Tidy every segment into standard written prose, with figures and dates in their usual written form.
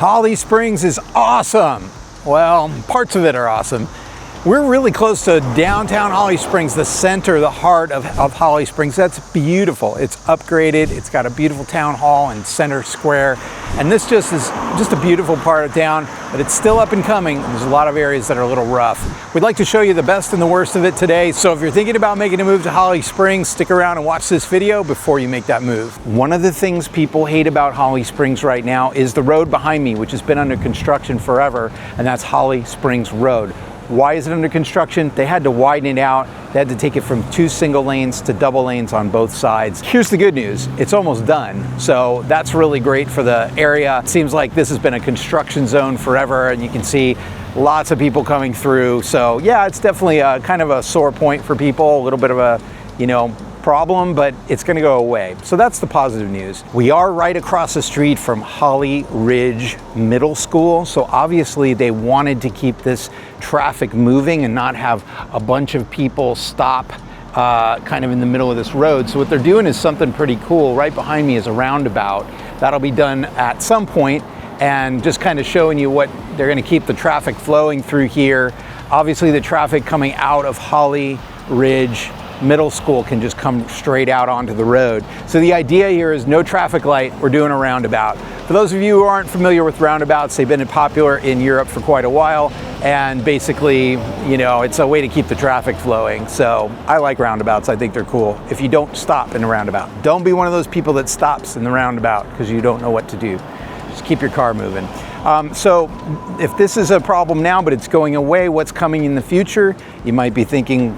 Holly Springs is awesome. Well, parts of it are awesome. We're really close to downtown Holly Springs, the center, the heart of Holly Springs. That's beautiful. It's upgraded. It's got a beautiful town hall and center square. And this just is just a beautiful part of town, but it's still up and coming. There's a lot of areas that are a little rough. We'd like to show you the best and the worst of it today. So if you're thinking about making a move to Holly Springs, stick around and watch this video before you make that move. One of the things people hate about Holly Springs right now is the road behind me, which has been under construction forever, and that's Holly Springs Road. Why is it under construction? They had to widen it out. They had to take it from 2 single lanes to double lanes on both sides. Here's the good news, it's almost done. So that's really great for the area. It seems like this has been a construction zone forever, and you can see lots of people coming through. So yeah, it's definitely a kind of a sore point for people, a little bit of a, problem, but it's gonna go away. So that's the positive news. We are right across the street from Holly Ridge Middle School. So obviously they wanted to keep this traffic moving and not have a bunch of people stop kind of in the middle of this road. So what they're doing is something pretty cool. Right behind me is a roundabout. That'll be done at some point, and just kind of showing you what they're gonna keep the traffic flowing through here. Obviously the traffic coming out of Holly Ridge Middle School can just come straight out onto the road. So the idea here is no traffic light, we're doing a roundabout. For those of you who aren't familiar with roundabouts, they've been popular in Europe for quite a while, and basically, it's a way to keep the traffic flowing. So I like roundabouts, I think they're cool. If you don't stop in a roundabout, don't be one of those people that stops in the roundabout because you don't know what to do. Just keep your car moving. So if this is a problem now, but it's going away, what's coming in the future? You might be thinking,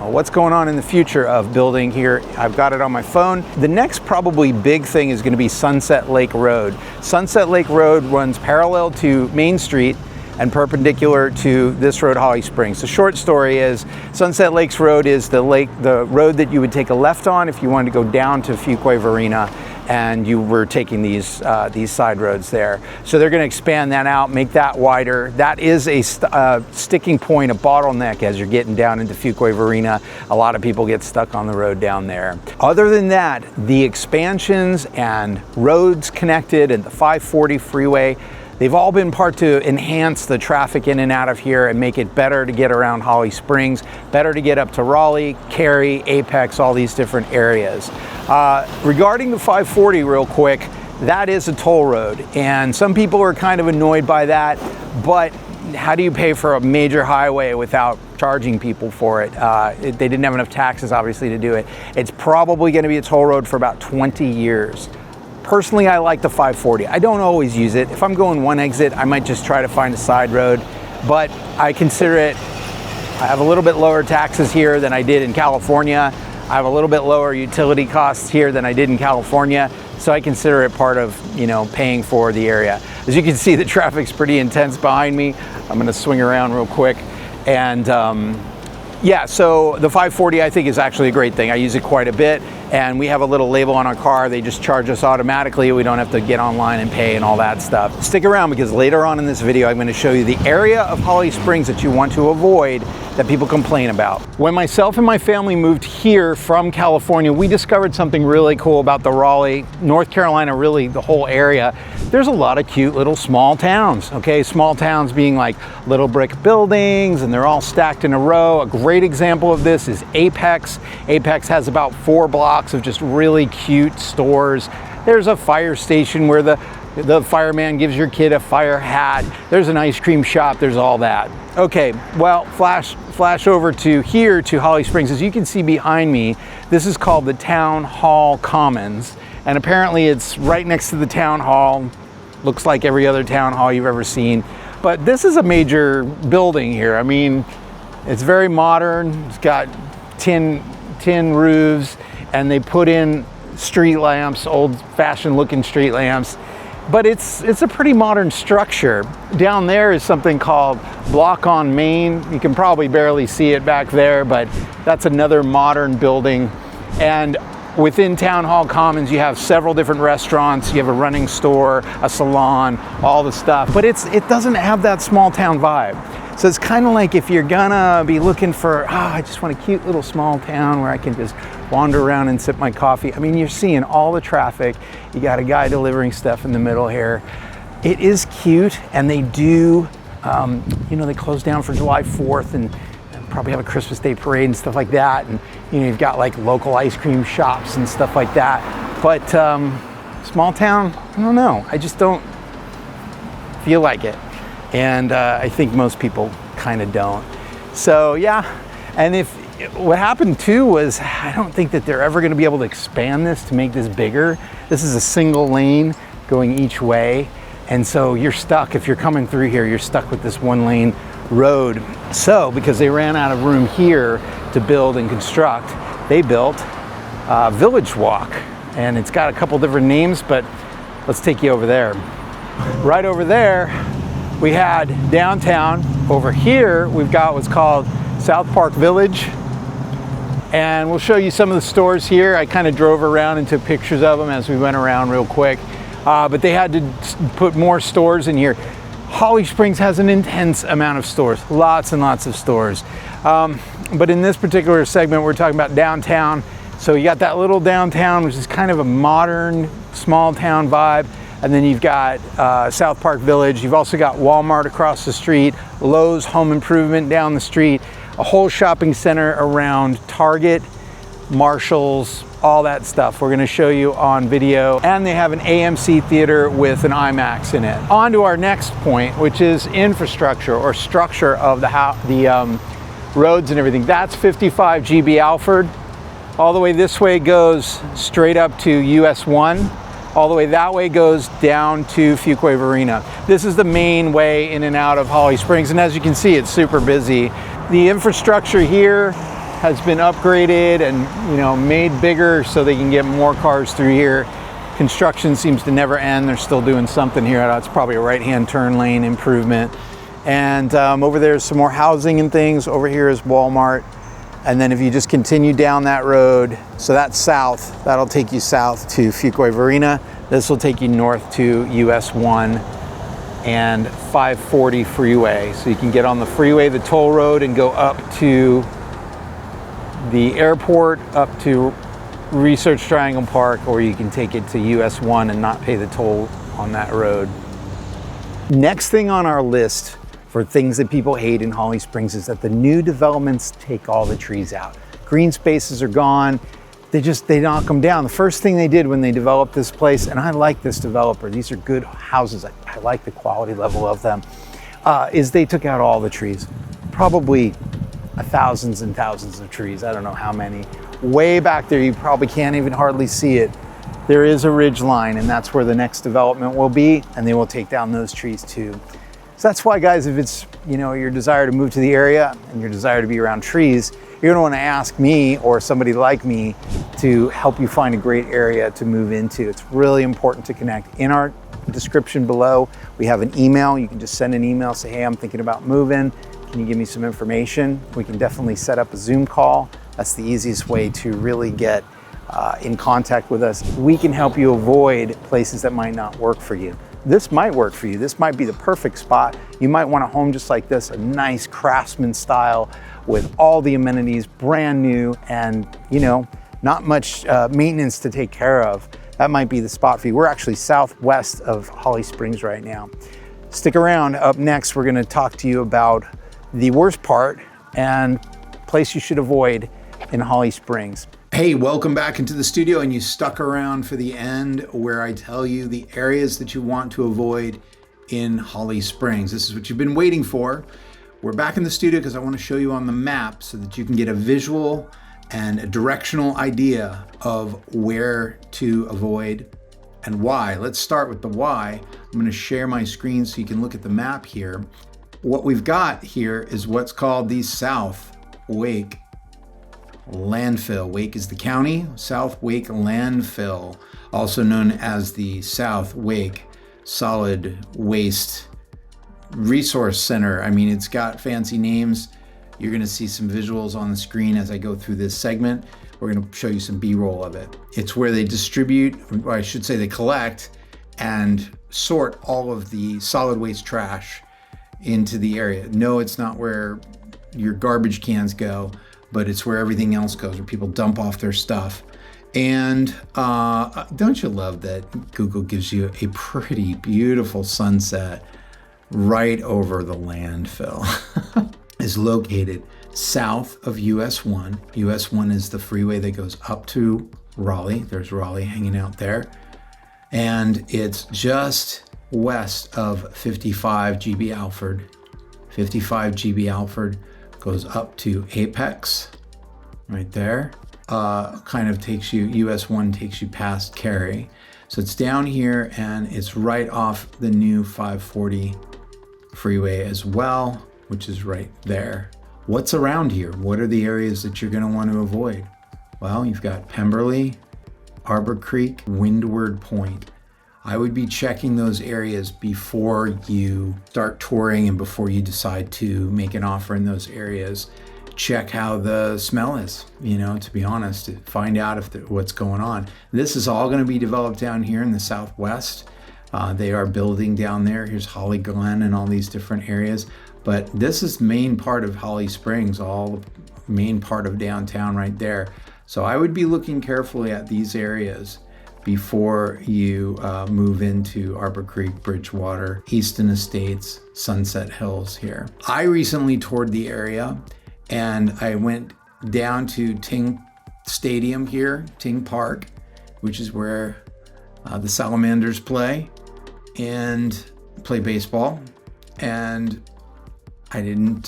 what's going on in the future of building here? I've got it on my phone. The next probably big thing is going to be Sunset Lake Road. Sunset Lake Road runs parallel to Main Street and perpendicular to this road, Holly Springs. The short story is Sunset Lakes Road is the road that you would take a left on if you wanted to go down to Fuquay-Varina, and you were taking these side roads there. So they're going to expand that out, make that wider. That is a sticking point, a bottleneck as you're getting down into Fuquay-Varina. A lot of people get stuck on the road down there. Other than that, the expansions and roads connected and the 540 freeway, they've all been part to enhance the traffic in and out of here and make it better to get around Holly Springs, better to get up to Raleigh, Cary, Apex, all these different areas. Regarding the 540 real quick, that is a toll road, and some people are kind of annoyed by that, but how do you pay for a major highway without charging people for it? They didn't have enough taxes, obviously, to do it. It's probably going to be a toll road for about 20 years. Personally, I like the 540. I don't always use it. If I'm going one exit, I might just try to find a side road, but I consider it, I have a little bit lower taxes here than I did in California. I have a little bit lower utility costs here than I did in California, so I consider it part of, paying for the area. As you can see, the traffic's pretty intense behind me. I'm gonna swing around real quick. And yeah, so the 540 I think is actually a great thing. I use it quite a bit, and we have a little label on our car. They just charge us automatically. We don't have to get online and pay and all that stuff. Stick around, because later on in this video, I'm going to show you the area of Holly Springs that you want to avoid that people complain about. When myself and my family moved here from California, we discovered something really cool about the Raleigh, North Carolina, really the whole area. There's a lot of cute little small towns, okay? Small towns being like little brick buildings, and they're all stacked in a row. A great example of this is Apex. Apex has about 4 blocks of just really cute stores. There's a fire station where the fireman gives your kid a fire hat. There's an ice cream shop, there's all that. Okay, well, flash over to here to Holly Springs. As you can see behind me, this is called the Town Hall Commons, and apparently it's right next to the town hall. Looks like every other town hall you've ever seen, but this is a major building here. I mean, it's very modern. It's got tin roofs, and they put in street lamps, old-fashioned looking street lamps. But it's a pretty modern structure. Down there is something called Block on Main. You can probably barely see it back there, but that's another modern building. And within Town Hall Commons, you have several different restaurants. You have a running store, a salon, all the stuff. But it doesn't have that small town vibe. So it's kind of like if you're gonna be looking for, I just want a cute little small town where I can just wander around and sip my coffee. I mean, you're seeing all the traffic. You got a guy delivering stuff in the middle here. It is cute, and they do, you know, they close down for July 4th and probably have a Christmas Day parade and stuff like that. And, you know, you've got like local ice cream shops and stuff like that. But small town, I don't know. I just don't feel like it. And I think most people kind of don't. So yeah, and what happened too was, I don't think that they're ever going to be able to expand this to make this bigger. This is a single lane going each way. And so you're stuck, if you're coming through here, you're stuck with this one lane road. So because they ran out of room here to build and construct, they built Village Walk. And it's got a couple different names, but let's take you over there. Right over there, we had downtown. Over here, we've got what's called South Park Village. And we'll show you some of the stores here. I kind of drove around and took pictures of them as we went around real quick. But they had to put more stores in here. Holly Springs has an intense amount of stores, lots and lots of stores. But in this particular segment, we're talking about downtown. So you got that little downtown, which is kind of a modern, small town vibe. And then you've got South Park Village. You've also got Walmart across the street, Lowe's Home Improvement down the street, a whole shopping center around Target, Marshall's, all that stuff we're going to show you on video. And they have an AMC theater with an IMAX in it. On to our next point, which is infrastructure or structure of the roads and everything. That's 55 GB Alford. All the way this way goes straight up to US 1. All the way that way goes down to Fuquay Varina. This is the main way in and out of Holly Springs. And as you can see, it's super busy. The infrastructure here has been upgraded and, you know, made bigger so they can get more cars through here. Construction seems to never end. They're still doing something here. It's probably a right-hand turn lane improvement. And over there's some more housing and things. Over here is Walmart. And then if you just continue down that road, so that's south, that'll take you south to Fuquay Varina. This will take you north to US 1 and 540 freeway. So you can get on the freeway, the toll road, and go up to the airport, up to Research Triangle Park, or you can take it to US 1 and not pay the toll on that road. Next thing on our list for things that people hate in Holly Springs is that the new developments take all the trees out. Green spaces are gone. They knock them down. The first thing they did when they developed this place, and I like this developer, these are good houses, I like the quality level of them, is they took out all the trees. Probably thousands and thousands of trees, I don't know how many. Way back there, you probably can't even hardly see it. There is a ridge line, and that's where the next development will be, and they will take down those trees too. So that's why, guys, if it's, you know, your desire to move to the area and your desire to be around trees, you're gonna wanna ask me or somebody like me to help you find a great area to move into. It's really important to connect. In our description below, we have an email. You can just send an email, say, hey, I'm thinking about moving. Can you give me some information? We can definitely set up a Zoom call. That's the easiest way to really get in contact with us. We can help you avoid places that might not work for you. This might work for you. This might be the perfect spot. You might want a home just like this, a nice craftsman style with all the amenities, brand new, and, you know, not much maintenance to take care of. That might be the spot for you. We're actually southwest of Holly Springs right now. Stick around. Up next, we're gonna talk to you about the worst part and place you should avoid in Holly Springs. Hey, welcome back into the studio, and you stuck around for the end where I tell you the areas that you want to avoid in Holly Springs. This is what you've been waiting for. We're back in the studio because I want to show you on the map so that you can get a visual and a directional idea of where to avoid and why. Let's start with the why. I'm going to share my screen so you can look at the map here. What we've got here is what's called the South Wake Landfill. Wake is the county. South Wake Landfill, also known as the South Wake Solid Waste Resource Center. I mean, it's got fancy names. You're gonna see some visuals on the screen as I go through this segment. We're gonna show you some B-roll of it. It's where they distribute, or I should say they collect and sort all of the solid waste trash into the area. No, it's not where your garbage cans go, but it's where everything else goes, where people dump off their stuff. And don't you love that Google gives you a pretty beautiful sunset right over the landfill? Is located south of US 1. US 1 is the freeway that goes up to Raleigh. There's Raleigh hanging out there. And it's just west of 55 GB Alford. 55 GB Alford goes up to Apex, right there. Kind of takes you, US 1 takes you past Cary. So it's down here and it's right off the new 540 freeway as well, which is right there. What's around here? What are the areas that you're going to want to avoid? Well, you've got Pemberley, Arbor Creek, Windward Point. I would be checking those areas before you start touring and before you decide to make an offer in those areas. Check how the smell is, to be honest, to find out what's going on. This is all going to be developed down here in the Southwest. They are building down there. Here's Holly Glen and all these different areas. But this is main part of Holly Springs, all main part of downtown right there. So I would be looking carefully at these areas before you move into Arbor Creek, Bridgewater, Easton Estates, Sunset Hills here. I recently toured the area and I went down to Ting Stadium here, Ting Park, which is where the Salamanders play baseball. And I didn't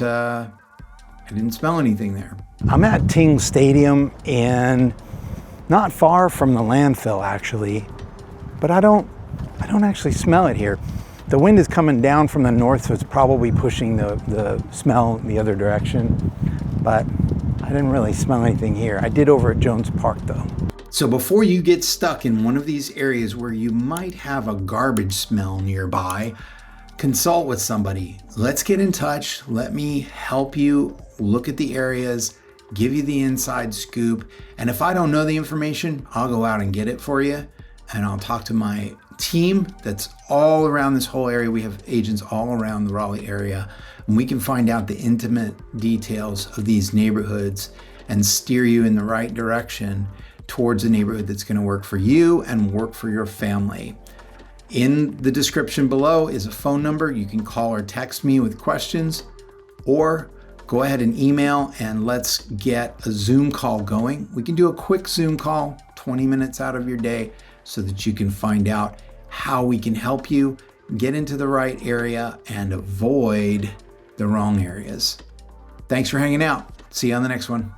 smell anything there. I'm at Ting Stadium and not far from the landfill actually, but I don't actually smell it here. The wind is coming down from the north, so it's probably pushing the smell the other direction, but I didn't really smell anything here. I did over at Jones Park though. So before you get stuck in one of these areas where you might have a garbage smell nearby, consult with somebody. Let's get in touch. Let me help you look at the areas, give you the inside scoop. And if I don't know the information, I'll go out and get it for you. And I'll talk to my team that's all around this whole area. We have agents all around the Raleigh area. And we can find out the intimate details of these neighborhoods and steer you in the right direction towards a neighborhood that's going to work for you and work for your family. In the description below is a phone number. You can call or text me with questions, or go ahead and email and let's get a Zoom call going. We can do a quick Zoom call, 20 minutes out of your day, so that you can find out how we can help you get into the right area and avoid the wrong areas. Thanks for hanging out. See you on the next one.